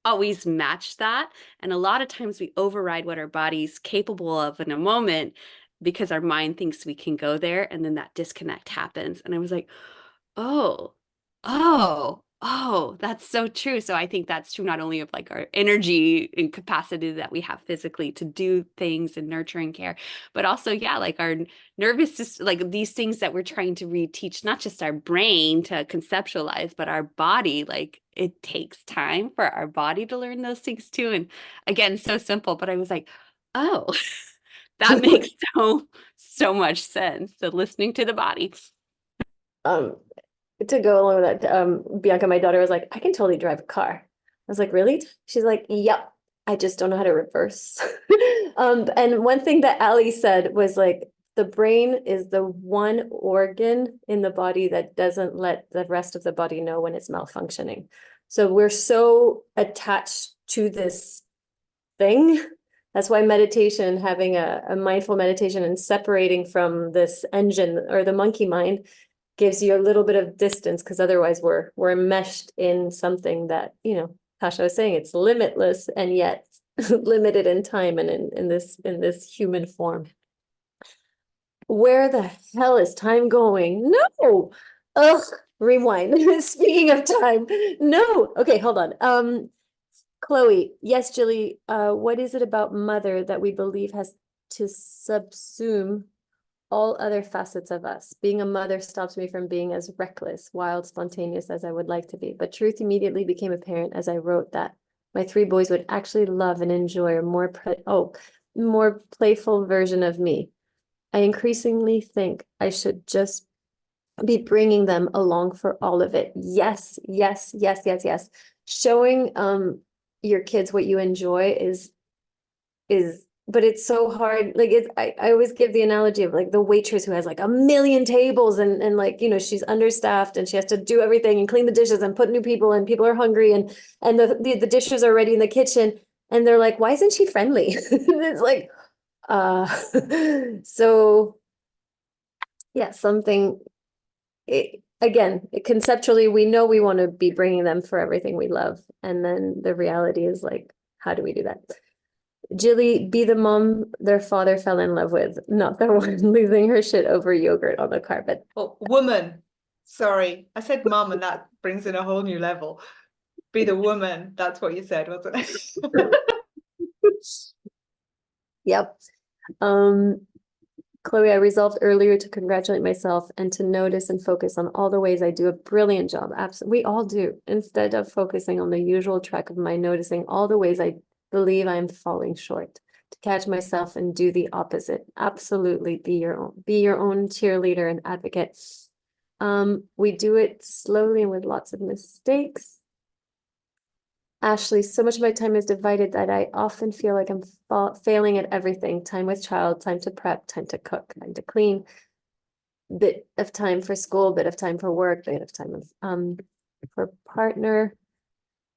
Speaker 2: always match that. And a lot of times we override what our body's capable of in a moment because our mind thinks we can go there, and then that disconnect happens. And I was like, oh, that's so true. So I think that's true not only of like our energy and capacity that we have physically to do things and nurture and care, but also, yeah, like our nervous system, like these things that we're trying to reteach, not just our brain to conceptualize, but our body. Like it takes time for our body to learn those things too. And again, so simple, but I was like, oh, that makes so much sense. So listening to the body.
Speaker 1: To go along with that, Bianca, my daughter, was like, I can totally drive a car. I was like, really? She's like, yep, I just don't know how to reverse. And one thing that Ali said was like, the brain is the one organ in the body that doesn't let the rest of the body know when it's malfunctioning. So we're so attached to this thing. That's why meditation, having a mindful meditation and separating from this engine or the monkey mind, gives you a little bit of distance, because otherwise we're enmeshed in something that, Tasha was saying, it's limitless and yet limited in time and in this human form. Where the hell is time going? No. Ugh, rewind. Speaking of time. No. Okay, hold on. Chloe, yes, Julie, what is it about mother that we believe has to subsume all other facets of us? Being a mother stops me from being as reckless, wild, spontaneous as I would like to be. But truth immediately became apparent as I wrote that my 3 boys would actually love and enjoy a more playful version of me. I increasingly think I should just be bringing them along for all of it. Yes, yes, yes, yes, yes. Showing your kids what you enjoy is but it's so hard. Like I always give the analogy of like the waitress who has like a million tables and like, she's understaffed and she has to do everything and clean the dishes and put new people, and people are hungry and the dishes are ready in the kitchen, and they're like, why isn't she friendly? It's like, so yeah, conceptually, we know we want to be bringing them for everything we love. And then the reality is like, how do we do that? Jilly, be the mom their father fell in love with, not the one losing her shit over yogurt on the carpet.
Speaker 5: Oh, woman. Sorry, I said mom, and that brings in a whole new level. Be the woman. That's what you said, wasn't it?
Speaker 1: Yep. Chloe, I resolved earlier to congratulate myself and to notice and focus on all the ways I do a brilliant job. Absolutely, we all do. Instead of focusing on the usual track of my noticing all the ways I believe I'm falling short, to catch myself and do the opposite. Absolutely, be your own cheerleader and advocate. We do it slowly and with lots of mistakes. Ashley, so much of my time is divided that I often feel like I'm failing at everything. Time with child, time to prep, time to cook, time to clean, bit of time for school, bit of time for work, bit of time for partner.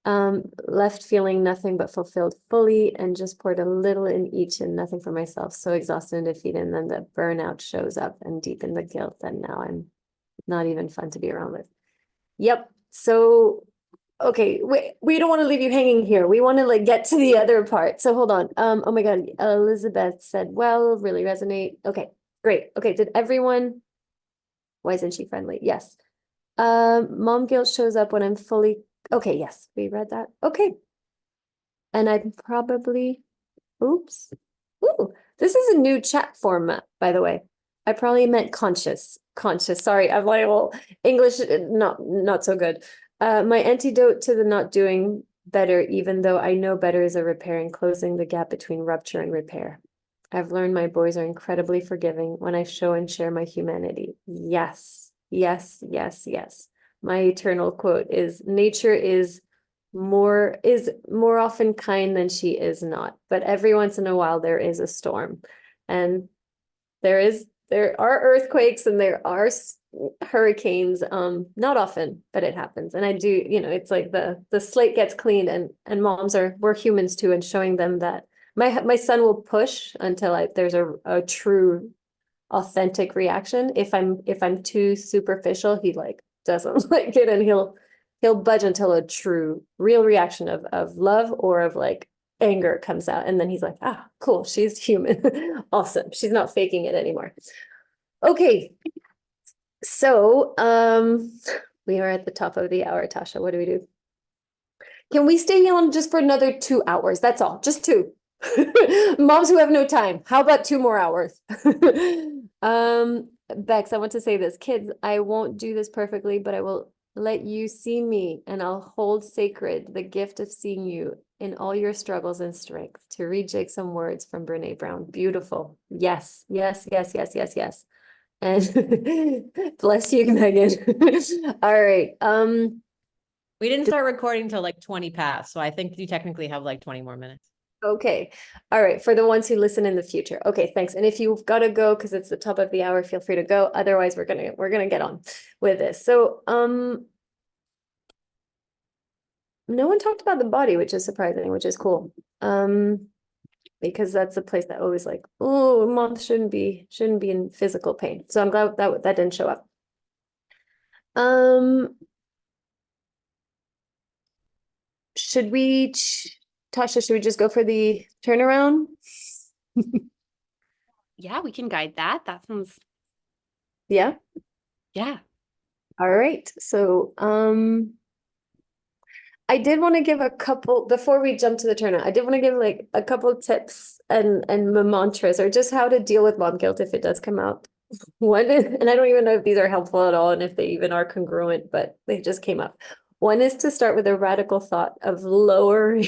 Speaker 1: Left feeling nothing but fulfilled fully, and just poured a little in each and nothing for myself. So exhausted and defeated, and then the burnout shows up and deepen the guilt, and now I'm not even fun to be around with. Yep. So okay, we don't want to leave you hanging here. We want to like get to the other part. So hold on. Oh my God, Elizabeth said, well, really resonate. Okay, great. Okay, did everyone? Why isn't she friendly? Yes. Mom guilt shows up when I'm fully. Okay, yes, we read that. Okay. And I'm probably, oops. Ooh, this is a new chat format, by the way. I probably meant conscious. Sorry, I'm like, well, English, not so good. My antidote to the not doing better, even though I know better is a repair and closing the gap between rupture and repair. I've learned my boys are incredibly forgiving when I show and share my humanity. Yes, yes, yes, yes. My eternal quote is nature is more often kind than she is not. But every once in a while there is a storm. And there are earthquakes and there are hurricanes, not often, but it happens. And I do, it's like the slate gets cleaned, and we're humans too, and showing them that my son will push until there's a true authentic reaction. If I'm too superficial, he like doesn't like it, and he'll budge until a true real reaction of love or of like anger comes out, and then he's like, ah, cool, she's human. Awesome, she's not faking it anymore. Okay, so we are at the top of the hour. Tasha, what do we do? Can we stay on just for another 2 hours? That's all, just 2. Moms who have no time, how about 2 more hours? Bex, I want to say this. Kids, I won't do this perfectly, but I will let you see me, and I'll hold sacred the gift of seeing you in all your struggles and strength. To rejig some words from Brene Brown. Beautiful. Yes, yes, yes, yes, yes, yes. And bless you, Megan. All right.
Speaker 4: We didn't start recording till like 20 past, so I think you technically have like 20 more minutes.
Speaker 1: Okay. All right. For the ones who listen in the future. Okay, thanks. And if you've got to go because it's the top of the hour, feel free to go. Otherwise, we're gonna get on with this. So no one talked about the body, which is surprising, which is cool. Because that's a place that always like, oh, moms shouldn't be in physical pain. So I'm glad that didn't show up. Should we, Tasha, should we just go for the turnaround?
Speaker 2: Yeah, we can guide that. That sounds,
Speaker 1: Yeah.
Speaker 2: yeah.
Speaker 1: All right. So, I did want to give a couple before we jump to the turnaround. I did want to give like a couple tips and mantras, or just how to deal with mom guilt if it does come out. One is, and I don't even know if these are helpful at all and if they even are congruent, but they just came up. One is to start with a radical thought of lowering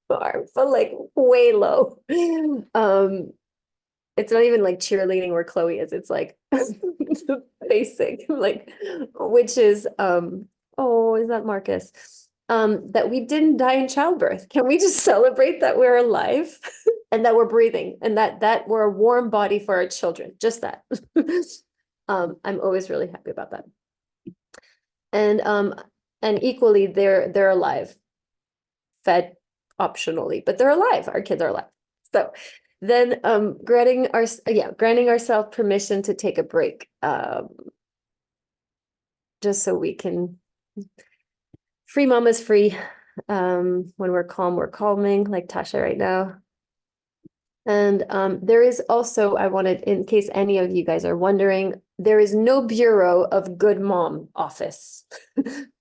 Speaker 1: bar, but like way low. It's not even like cheerleading where Chloe is. It's like basic, like, which is oh, is that Marcus? That we didn't die in childbirth. Can we just celebrate that we're alive and that we're breathing and that we're a warm body for our children? Just that. I'm always really happy about that. And equally they're alive, fed optionally, but they're alive. Our kids are alive. So then granting ourselves permission to take a break, just so we can free mom is free. When we're calm, we're calming, like Tasha right now. And there is also, I wanted, in case any of you guys are wondering, there is no bureau of good mom office.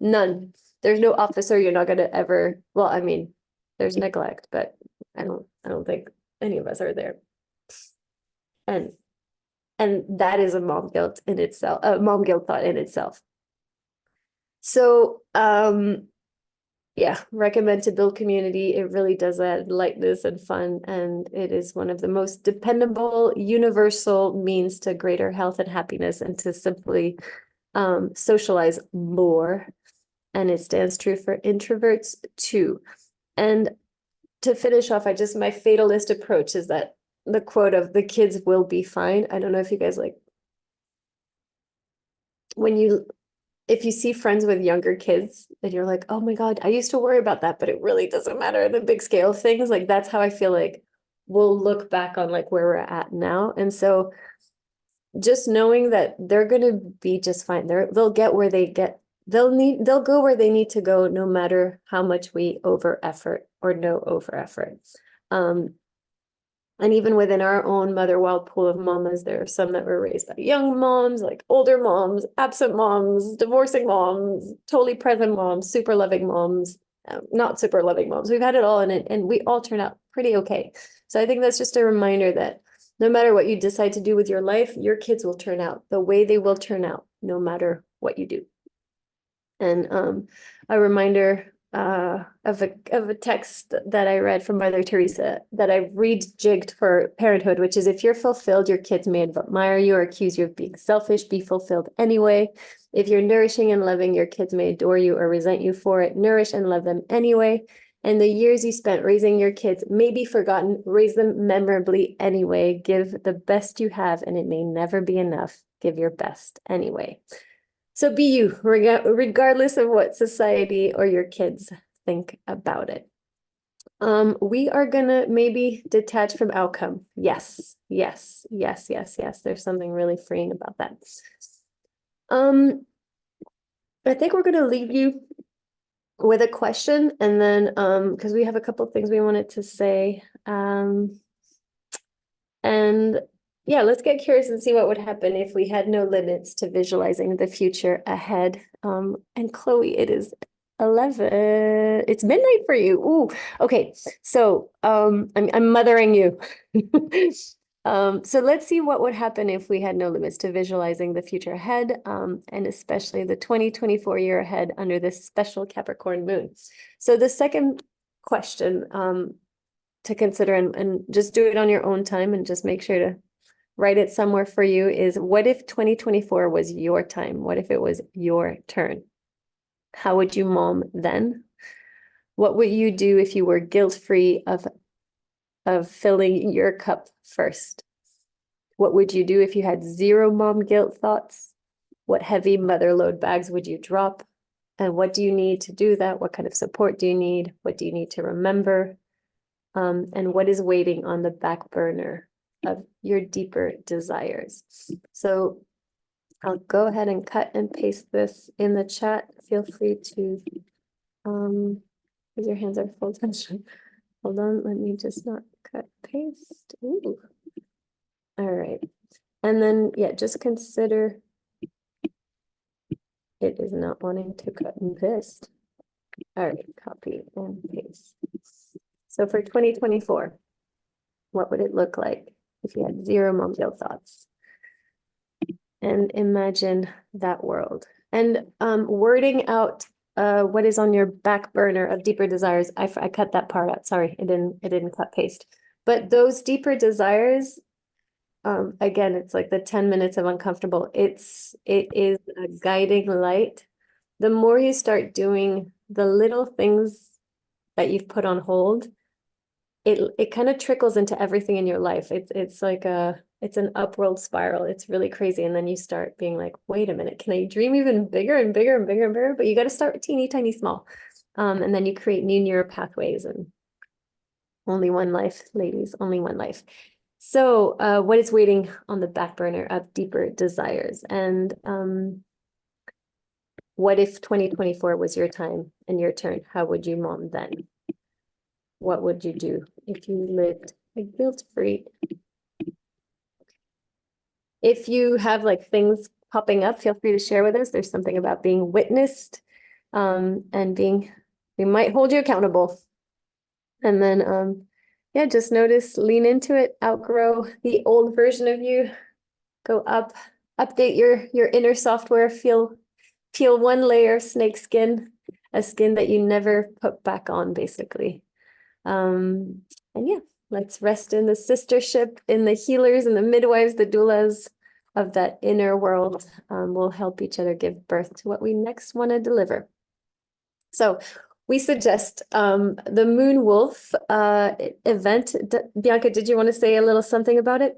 Speaker 1: None. There's no officer. You're not gonna ever, well, I mean, there's neglect, but I don't think any of us are there. And that is a mom guilt in itself, a mom guilt thought in itself. So yeah, recommend to build community. It really does add lightness and fun, and it is one of the most dependable, universal means to greater health and happiness, and to simply socialize more. And it stands true for introverts too. And to finish off, my fatalist approach is that the quote of the kids will be fine. I don't know if you guys like, if you see friends with younger kids and you're like, oh my God, I used to worry about that, but it really doesn't matter in the big scale of things. Like, that's how I feel like we'll look back on like where we're at now. And so just knowing that they're going to be just fine. They'll get where they get. They'll go where they need to go, no matter how much we over effort or no over effort. And even within our own mother wild pool of mamas, there are some that were raised by young moms, like older moms, absent moms, divorcing moms, totally present moms, super loving moms, not super loving moms. We've had it all in it, and we all turn out pretty okay. So I think that's just a reminder that no matter what you decide to do with your life, your kids will turn out the way they will turn out, no matter what you do. And a reminder of a text that I read from Mother Teresa that I rejigged for parenthood, which is if you're fulfilled, your kids may admire you or accuse you of being selfish, be fulfilled anyway. If you're nourishing and loving, your kids may adore you or resent you for it. Nourish and love them anyway. And the years you spent raising your kids may be forgotten. Raise them memorably anyway. Give the best you have, and it may never be enough. Give your best anyway. So be you, regardless of what society or your kids think about it. We are gonna maybe detach from outcome. Yes, yes, yes, yes, yes. There's something really freeing about that. I think we're gonna leave you with a question, and then because we have a couple things we wanted to say. And yeah, let's get curious and see what would happen if we had no limits to visualizing the future ahead. And Chloe, it is 11. It's midnight for you. Ooh, okay. So I'm mothering you. So let's see what would happen if we had no limits to visualizing the future ahead, and especially the 2024 year ahead under this special Capricorn moon. So the second question to consider, and just do it on your own time and just make sure to write it somewhere for you, is what if 2024 was your time? What if it was your turn? How would you mom then? What would you do if you were guilt-free of filling your cup first? What would you do if you had zero mom guilt thoughts? What heavy mother load bags would you drop? And what do you need to do that? What kind of support do you need? What do you need to remember? And what is waiting on the back burner of your deeper desires? So I'll go ahead and cut and paste this in the chat. Feel free to, because your hands are full tension. Hold on, let me just not cut, paste. Ooh. All right. And then, yeah, just consider it is not wanting to cut and paste. All right, copy and paste. So for 2024, what would it look like if you had zero mom guilt thoughts? And imagine that world. And wording out what is on your back burner of deeper desires. I cut that part out. Sorry, it didn't cut paste. But those deeper desires, again, it's like the 10 minutes of uncomfortable. It is a guiding light. The more you start doing the little things that you've put on hold, it kind of trickles into everything in your life. It's like it's an upward spiral. It's really crazy. And then you start being like, wait a minute, can I dream even bigger and bigger and bigger and bigger? But you got to start teeny tiny small. And then you create new neural pathways, and only one life, ladies, only one life. So what is waiting on the back burner of deeper desires? And what if 2024 was your time and your turn? How would you mom then? What would you do if you lived a guilt-free? If you have like things popping up, feel free to share with us. There's something about being witnessed, and we might hold you accountable. And then, yeah, just notice, lean into it, outgrow the old version of you, go up, update your inner software, peel one layer of snake skin, a skin that you never put back on, basically. And yeah, let's rest in the sistership, in the healers and the midwives, the doulas of that inner world. We'll help each other give birth to what we next want to deliver. So we suggest the Moon Wolf event. Bianca, did you want to say a little something about it?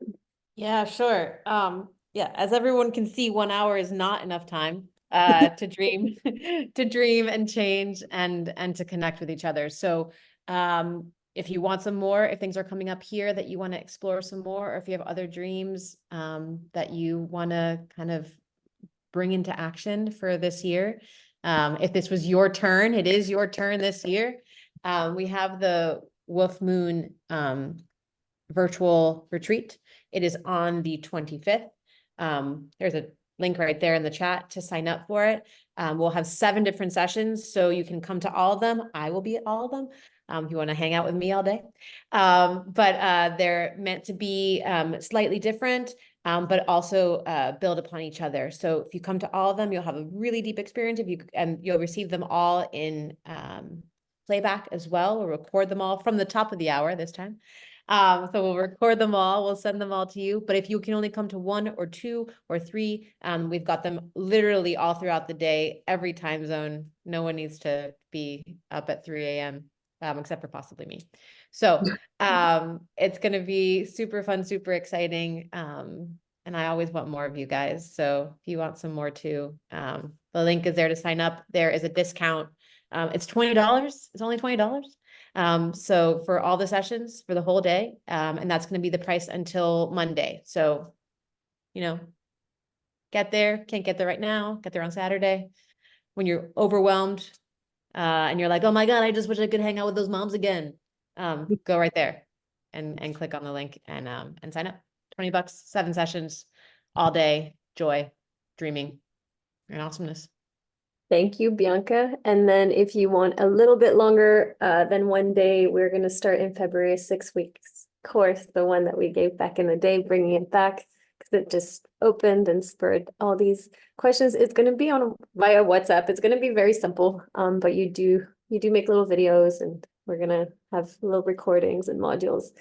Speaker 4: Yeah, sure. Yeah, as everyone can see, 1 hour is not enough time to dream, to dream and change and to connect with each other. So if you want some more, if things are coming up here that you want to explore some more, or if you have other dreams that you want to kind of bring into action for this year, if this was your turn, it is your turn this year. We have the Wolf Moon virtual retreat. It is on the 25th. There's a link right there in the chat to sign up for it. We'll have 7 different sessions, so you can come to all of them. I will be at all of them if you want to hang out with me all day. But they're meant to be slightly different. but also build upon each other. So if you come to all of them, you'll have a really deep experience. And you'll receive them all in playback as well. We'll record them all from the top of the hour this time. So we'll record them all, we'll send them all to you. But if you can only come to 1 or 2 or 3, we've got them literally all throughout the day, every time zone. No one needs to be up at 3 a.m. Except for possibly me. So it's going to be super fun, super exciting. And I always want more of you guys. So if you want some more too, the link is there to sign up. There is a discount. It's $20. It's only $20. So for all the sessions for the whole day, and that's going to be the price until Monday. So, get there, can't get there right now, get there on Saturday. When you're overwhelmed, and you're like, oh my God, I just wish I could hang out with those moms again. Go right there and click on the link and sign up. $20, 7 sessions, all day, joy, dreaming, and awesomeness.
Speaker 1: Thank you, Bianca. And then if you want a little bit longer than 1 day, we're going to start in February, a 6-week course, the one that we gave back in the day, bringing it back because it just opened and spurred all these questions. It's going to be on via WhatsApp. It's going to be very simple, but you do make little videos, and we're going to have little recordings and modules.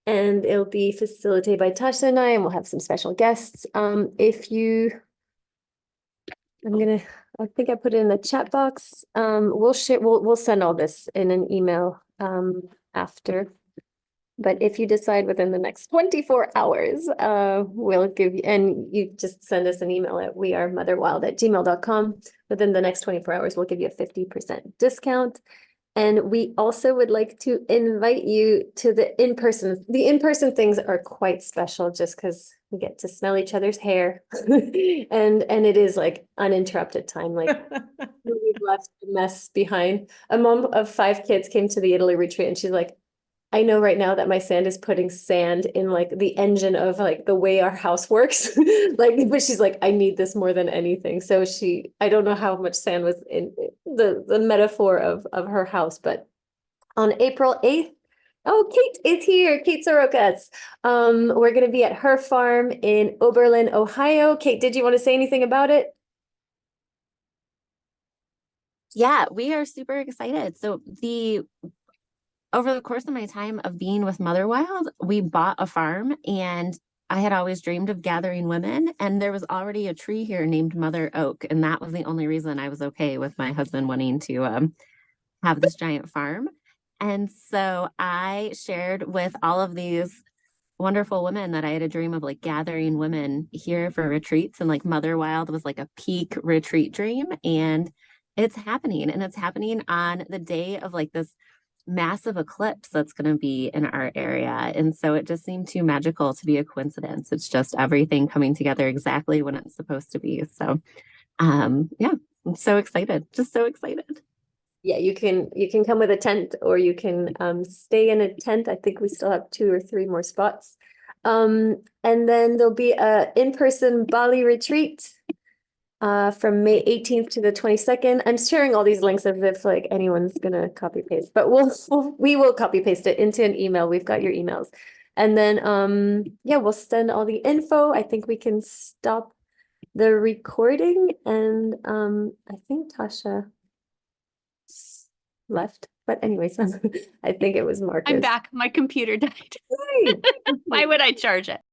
Speaker 1: And it'll be facilitated by Tasha and I, and we'll have some special guests. I think I put it in the chat box. We'll send all this in an email after. But if you decide within the next 24 hours, we'll give you, and you just send us an email at wearemotherwild@gmail.com. Within the next 24 hours, we'll give you a 50% discount. And we also would like to invite you to the in-person. The in-person things are quite special just because we get to smell each other's hair. and it is like uninterrupted time. Like we've left a mess behind. A mom of 5 kids came to the Italy retreat, and she's like, I know right now that my sand is putting sand in like the engine of like the way our house works. But she's like, I need this more than anything. So I don't know how much sand was in the metaphor of her house, but on April 8th, oh, Kate is here. Kate Sorokas. We're going to be at her farm in Oberlin, Ohio. Kate, did you want to say anything about it?
Speaker 3: Yeah, we are super excited. So over the course of my time of being with Mother Wild, we bought a farm, and I had always dreamed of gathering women, and there was already a tree here named Mother Oak. And that was the only reason I was okay with my husband wanting to have this giant farm. And so I shared with all of these wonderful women that I had a dream of like gathering women here for retreats, and like Mother Wild was like a peak retreat dream, and it's happening. And it's happening on the day of like this massive eclipse that's going to be in our area. And so it just seemed too magical to be a coincidence. It's just everything coming together exactly when it's supposed to be. So yeah, I'm so excited, just so excited.
Speaker 1: Yeah, you can come with a tent, or you can stay in a tent. I think we still have 2 or 3 more spots. And then there'll be a in-person Bali retreat from May 18th to the 22nd. I'm sharing all these links as if like anyone's gonna copy paste, but we will copy paste it into an email. We've got your emails. And then yeah, we'll send all the info. I think we can stop the recording, and I think Tasha left, but anyways, I think it was Marcus.
Speaker 2: I'm back. My computer died.
Speaker 1: Hey.
Speaker 2: Why would I charge it?